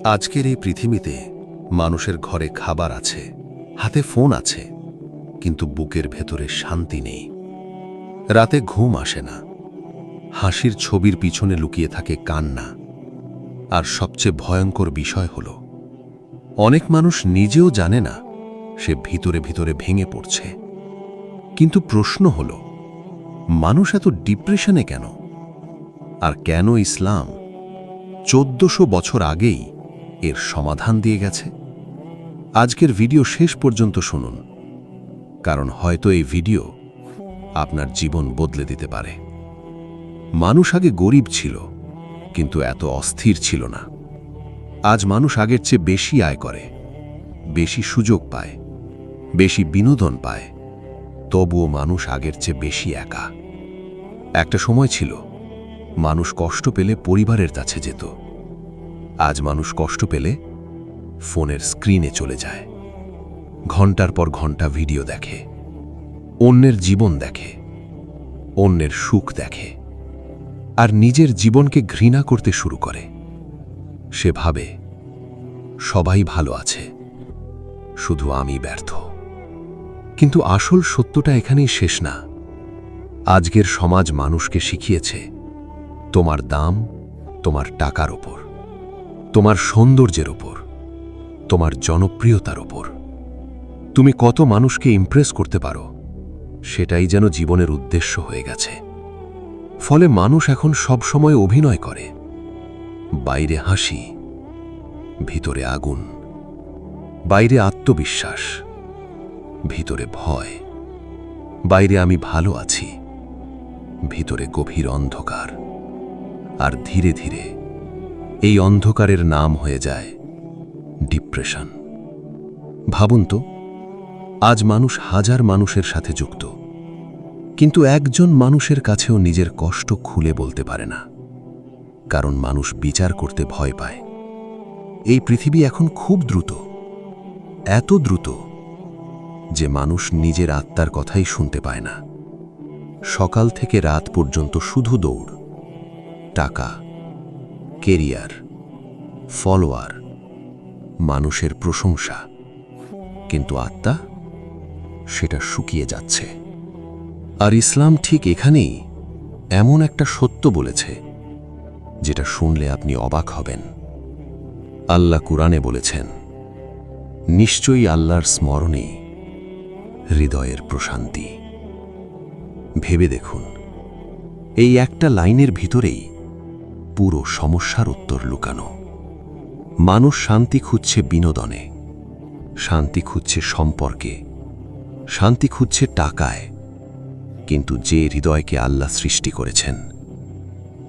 আজকের এই পৃথিবীতে মানুষের ঘরে খাবার আছে, হাতে ফোন আছে, কিন্তু বুকের ভেতরে শান্তি নেই। রাতে ঘুম আসে না, হাসির ছবির পিছনে লুকিয়ে থাকে কান্না। আর সবচেয়ে ভয়ঙ্কর বিষয় হল, অনেক মানুষ নিজেও জানে না সে ভিতরে ভিতরে ভেঙে পড়ছে। কিন্তু প্রশ্ন হল, মানুষ এত ডিপ্রেশনে কেন? আর কেন ইসলাম 1400 বছর আগেই এর সমাধান দিয়ে গেছে? আজকের ভিডিও শেষ পর্যন্ত শুনুন, কারণ হয়তো এই ভিডিও আপনার জীবন বদলে দিতে পারে। মানুষ আগে গরিব ছিল, কিন্তু এত অস্থির ছিল না। আজ মানুষ আগের চেয়ে বেশি আয় করে, বেশি সুযোগ পায়, বেশি বিনোদন পায়, তবুও মানুষ আগের চেয়ে বেশি একা। একটা সময় ছিল মানুষ কষ্ট পেলে পরিবারের কাছে যেত। আজ মানুষ কষ্ট পেলে ফোনের স্ক্রিনে চলে যায়, ঘন্টার পর ঘন্টা ভিডিও দেখে, অন্যের জীবন দেখে, অন্যের সুখ দেখে, আর নিজের জীবনকে ঘৃণা করতে শুরু করে। সে ভাবে সবাই ভালো আছে, শুধু আমি ব্যর্থ। কিন্তু আসল সত্যটা এখানেই শেষ না। আজকের সমাজ মানুষকে শিখিয়েছে তোমার দাম তোমার টাকার ওপর, তোমার সৌন্দর্যের ওপর, তোমার জনপ্রিয়তার ওপর। তুমি কত মানুষকে ইমপ্রেস করতে পারো, সেটাই যেন জীবনের উদ্দেশ্য হয়ে গেছে। ফলে মানুষ এখন সব সময় অভিনয় করে, বাইরে হাসি, ভিতরে আগুন, বাইরে আত্মবিশ্বাস, ভিতরে ভয়, বাইরে আমি ভালো আছি, ভিতরে গভীর অন্ধকার। আর ধীরে ধীরে এই অন্ধকারের নাম হয়ে যায় ডিপ্রেশন। ভাবুন তো, আজ মানুষ হাজার মানুষের সাথে যুক্ত, কিন্তু একজন মানুষের কাছেও নিজের কষ্ট খুলে বলতে পারে না, কারণ মানুষ বিচার করতে ভয় পায়। এই পৃথিবী এখন খুব দ্রুত, এত দ্রুত যে মানুষ নিজের আত্মার কথাই শুনতে পায় না। সকাল থেকে রাত পর্যন্ত শুধু দৌড়, টাকা, কেরিয়ার, ফলোয়ার, মানুষের প্রশংসা, কিন্তু আত্মা সেটা শুকিয়ে যাচ্ছে। আর ইসলাম ঠিক এখানেই এমন একটা সত্য বলেছে, যেটা শুনলে আপনি অবাক হবেন। আল্লাহ কুরআনে বলেছেন, নিশ্চয়ই আল্লাহর স্মরণেই হৃদয়ের প্রশান্তি। ভেবে দেখুন, এই একটা লাইনের ভিতরেই পুরো সমস্যার উত্তর লুকানো। মানুষ শান্তি খুঁজছে বিনোদনে, শান্তি খুঁজছে সম্পর্কে, শান্তি খুঁজছে টাকায়, কিন্তু যে হৃদয়কে আল্লাহ সৃষ্টি করেছেন,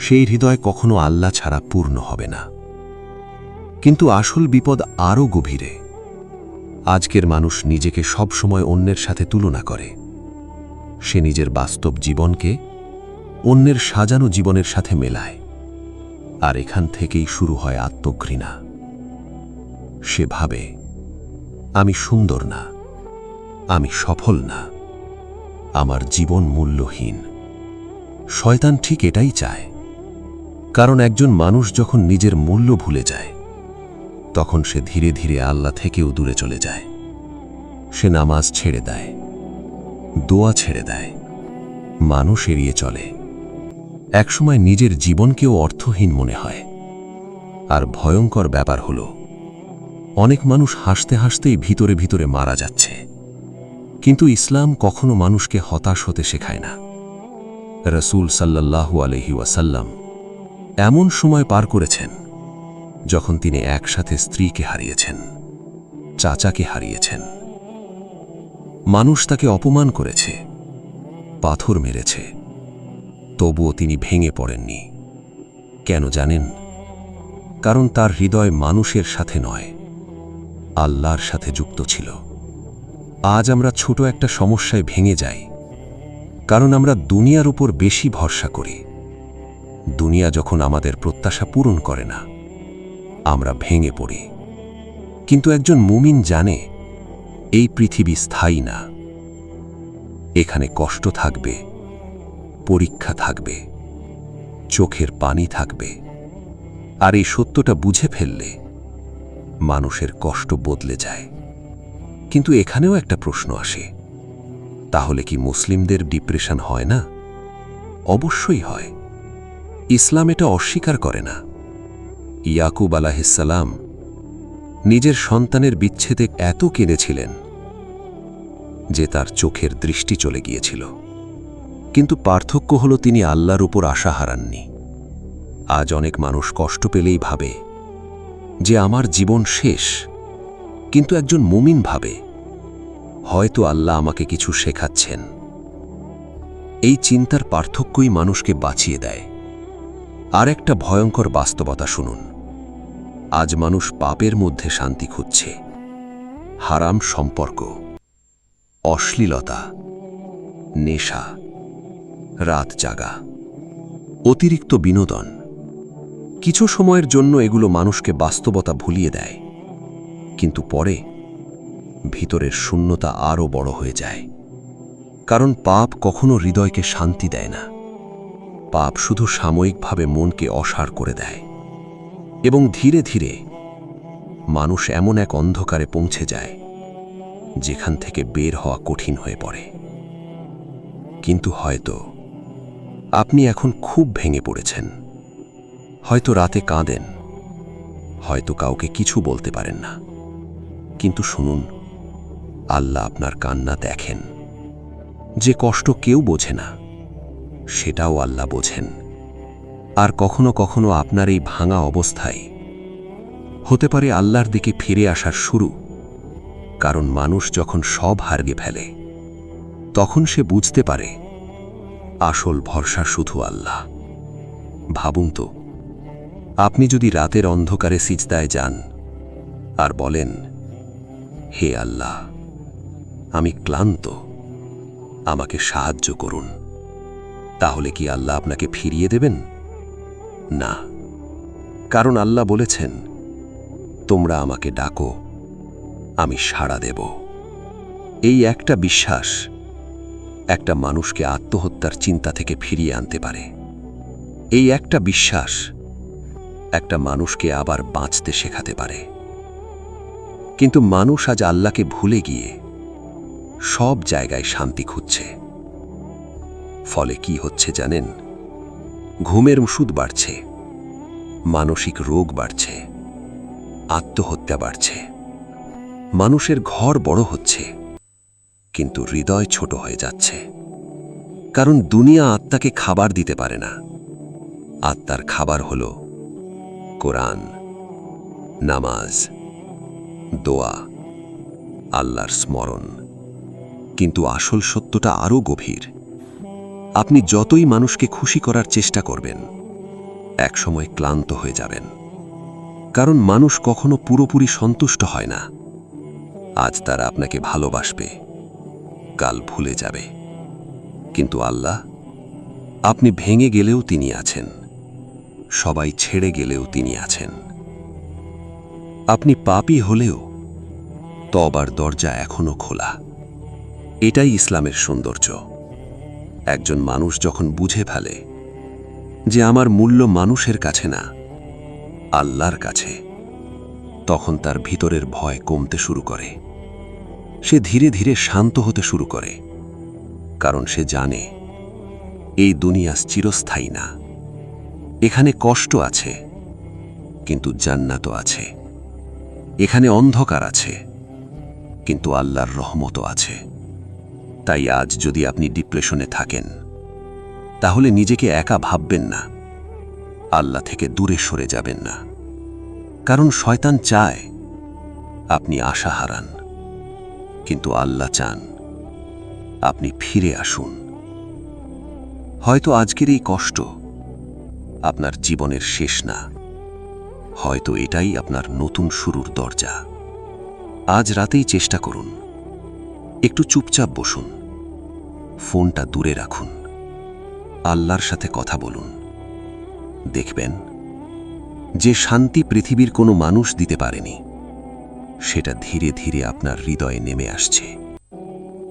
সেই হৃদয় কখনো আল্লাহ ছাড়া পূর্ণ হবে না। কিন্তু আসল বিপদ আরও গভীরে। আজকের মানুষ নিজেকে সবসময় অন্যের সাথে তুলনা করে। সে নিজের বাস্তব জীবনকে অন্যের সাজানো জীবনের সাথে মেলায়, আর এখান থেকেই শুরু হয় আত্মঘৃণা। সে ভাবে, আমি সুন্দর না, আমি সফল না, আমার জীবন মূল্যহীন। শয়তান ঠিক এটাই চায়, কারণ একজন মানুষ যখন নিজের মূল্য ভুলে যায়, তখন সে ধীরে ধীরে আল্লাহ থেকেও দূরে চলে যায়। সে নামাজ ছেড়ে দেয়, দোয়া ছেড়ে দেয়, মানুষ এড়িয়ে চলে। একসময় নিজের জীবনকেও অর্থহীন মনে হয়। আর ভয়ঙ্কর ব্যাপার হল, অনেক মানুষ হাসতে হাসতেই ভিতরে ভিতরে মারা যাচ্ছে। কিন্তু ইসলাম কখনো মানুষকে হতাশ হতে শেখায় না। রাসূল সাল্লাল্লাহু আলাইহি ওয়াসাল্লাম এমন সময় পার করেছেন যখন তিনি একসাথে স্ত্রীকে হারিয়েছেন, চাচাকে হারিয়েছেন। মানুষ তাকে অপমান করেছে, পাথর মেরেছে, তবুও তিনি ভেঙে পড়েননি। কেন জানেন? কারণ তার হৃদয় মানুষের সাথে নয়, আল্লাহর সাথে যুক্ত ছিল। আজ আমরা ছোট একটা সমস্যায় ভেঙে যাই, কারণ আমরা দুনিয়ার উপর বেশি ভরসা করি। দুনিয়া যখন আমাদের প্রত্যাশা পূরণ করে না, আমরা ভেঙে পড়ি। কিন্তু একজন মুমিন জানে, এই পৃথিবী স্থায়ী না। এখানে কষ্ট থাকবে, পরীক্ষা থাকবে, চোখের পানি থাকবে। আর এই সত্যটা বুঝে ফেললে মানুষের কষ্ট বদলে যায়। কিন্তু এখানেও একটা প্রশ্ন আসে, তাহলে কি মুসলিমদের ডিপ্রেশন হয় না? অবশ্যই হয়। ইসলাম এটা অস্বীকার করে না। ইয়াকুব আলাইহিসসালাম নিজের সন্তানের বিচ্ছেদে এত কেঁদেছিলেন যে তার চোখের দৃষ্টি চলে গিয়েছিল। কিন্তু পার্থক্য হল তিনি আল্লাহর উপর আশা হারাননি। আজ অনেক মানুষ কষ্ট পেলেই ভাবে যে আমার জীবন শেষ, কিন্তু একজন মুমিন ভাবে হয়তো আল্লাহ আমাকে কিছু শেখাচ্ছেন। এই চিন্তার পার্থক্যই মানুষকে বাঁচিয়ে দেয়। আর একটা ভয়ঙ্কর বাস্তবতা শুনুন, আজ মানুষ পাপের মধ্যে শান্তি খুঁজছে। হারাম সম্পর্ক, অশ্লীলতা, নেশা, রাত জাগা, অতিরিক্ত বিনোদন। কিছু সময়ের জন্য এগুলো মানুষকে বাস্তবতা ভুলিয়ে দেয়, কিন্তু পরে ভিতরের শূন্যতা আরও বড় হয়ে যায়। কারণ পাপ কখনো হৃদয়কে শান্তি দেয় না। পাপ শুধু সাময়িকভাবে মনকে অসাড় করে দেয়, এবং ধীরে ধীরে মানুষ এমন এক অন্ধকারে পৌঁছে যায় যেখান থেকে বের হওয়া কঠিন হয়ে পড়ে। কিন্তু হয়তো আপনি এখন খুব ভেঙে পড়েছেন, হয়তো রাতে কাঁদেন, হয়তো কাউকে কিছু বলতে পারেন না। কিন্তু শুনুন, আল্লাহ আপনার কান্না দেখেন। যে কষ্ট কেউ বোঝে না, সেটাও আল্লাহ বোঝেন। আর কখনো কখনো আপনার এই ভাঙা অবস্থায় হতে পারে আল্লাহর দিকে ফিরে আসার শুরু। কারণ মানুষ যখন সব হারিয়ে ফেলে, তখন সে বুঝতে পারে আসল ভরসা শুধু আল্লাহ। ভাবুন তো, আপনি যদি রাতের অন্ধকারে সিজদায় যান আর বলেন, হে আল্লাহ, আমি ক্লান্ত, আমাকে সাহায্য করুন, তাহলে কি আল্লাহ আপনাকে ফিরিয়ে দেবেন? না, কারণ আল্লাহ বলেছেন, তোমরা আমাকে ডাকো, আমি সাড়া দেব। এই একটা বিশ্বাস একটা মানুষকে আত্মহত্যার চিন্তা থেকে ফিরিয়ে আনতে পারে। এই একটা বিশ্বাস একটা মানুষকে আবার বাঁচতে শেখাতে পারে। কিন্তু মানুষ আজ আল্লাহকে ভুলে গিয়ে সব জায়গায় শান্তি খুঁজছে। ফলে কি হচ্ছে জানেন? ঘুমের ওষুধ বাড়ছে, মানসিক রোগ বাড়ছে, আত্মহত্যা বাড়ছে। মানুষের ঘর বড় হচ্ছে, কিন্তু হৃদয় ছোট হয়ে যাচ্ছে। কারণ দুনিয়া আত্মাকে খাবার দিতে পারে না। আত্মার খাবার হল কোরআন, নামাজ, দোয়া, আল্লাহর স্মরণ। কিন্তু আসল সত্যটা আরও গভীর। আপনি যতই মানুষকে খুশি করার চেষ্টা করবেন, একসময় ক্লান্ত হয়ে যাবেন। কারণ মানুষ কখনো পুরোপুরি সন্তুষ্ট হয় না। আজ তারা আপনাকে ভালোবাসবে, কাল ভুলে যাবে। কিন্তু আল্লাহ, আপনি ভেঙে গেলেও তিনি আছেন, সবাই ছেড়ে গেলেও তিনি আছেন। আপনি পাপী হলেও তওবার দরজা এখনো খোলা। এটাই ইসলামের সৌন্দর্য। একজন মানুষ যখন বুঝে ফেলে যে আমার মূল্য মানুষের কাছে না, আল্লাহর কাছে, তখন তার ভিতরের ভয় কমতে শুরু করে। সে ধীরে ধীরে শান্ত হতে শুরু করে। কারণ সে জানে এই দুনিয়া চিরস্থায়ী না। এখানে কষ্ট আছে, কিন্তু জান্নাতও আছে। এখানে অন্ধকার আছে, কিন্তু আল্লাহর রহমতও আছে। তাই আজ যদি আপনি ডিপ্রেশনে থাকেন, তাহলে নিজেকে একা ভাববেন না, আল্লাহ থেকে দূরে সরে যাবেন না। কারণ শয়তান চায় আপনি আশা হারান, কিন্তু আল্লাহ চান আপনি ফিরে আসুন। হয়তো আজকের এই কষ্ট আপনার জীবনের শেষ না, হয়তো এটাই আপনার নতুন শুরুর দরজা। আজ রাতেই চেষ্টা করুন, একটু চুপচাপ বসুন, ফোনটা দূরে রাখুন, আল্লাহর সাথে কথা বলুন। দেখবেন যে শান্তি পৃথিবীর কোনো মানুষ দিতে পারেনি, সেটা ধীরে ধীরে আপনার হৃদয়ে নেমে আসছে।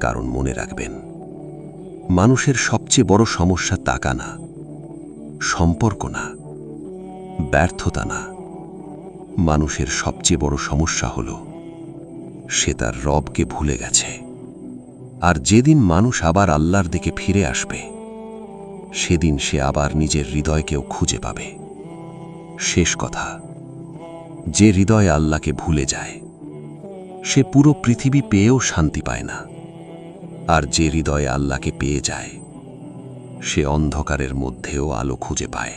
কারণ মনে রাখবেন, মানুষের সবচেয়ে বড় সমস্যা টাকা না, সম্পর্ক না, ব্যর্থতা না, মানুষের সবচেয়ে বড় সমস্যা হল সে তার রবকে ভুলে গেছে। আর যেদিন মানুষ আবার আল্লাহর দিকে ফিরে আসবে, সেদিন সে আবার নিজের হৃদয়কেও খুঁজে পাবে। শেষ কথা, যে হৃদয় আল্লাহকে ভুলে যায় সে পুরো পৃথিবী পেয়েও শান্তি পায় না, আর যে হৃদয় আল্লাহকে পেয়ে যায় সে অন্ধকারের মধ্যেও আলো খুঁজে পায়।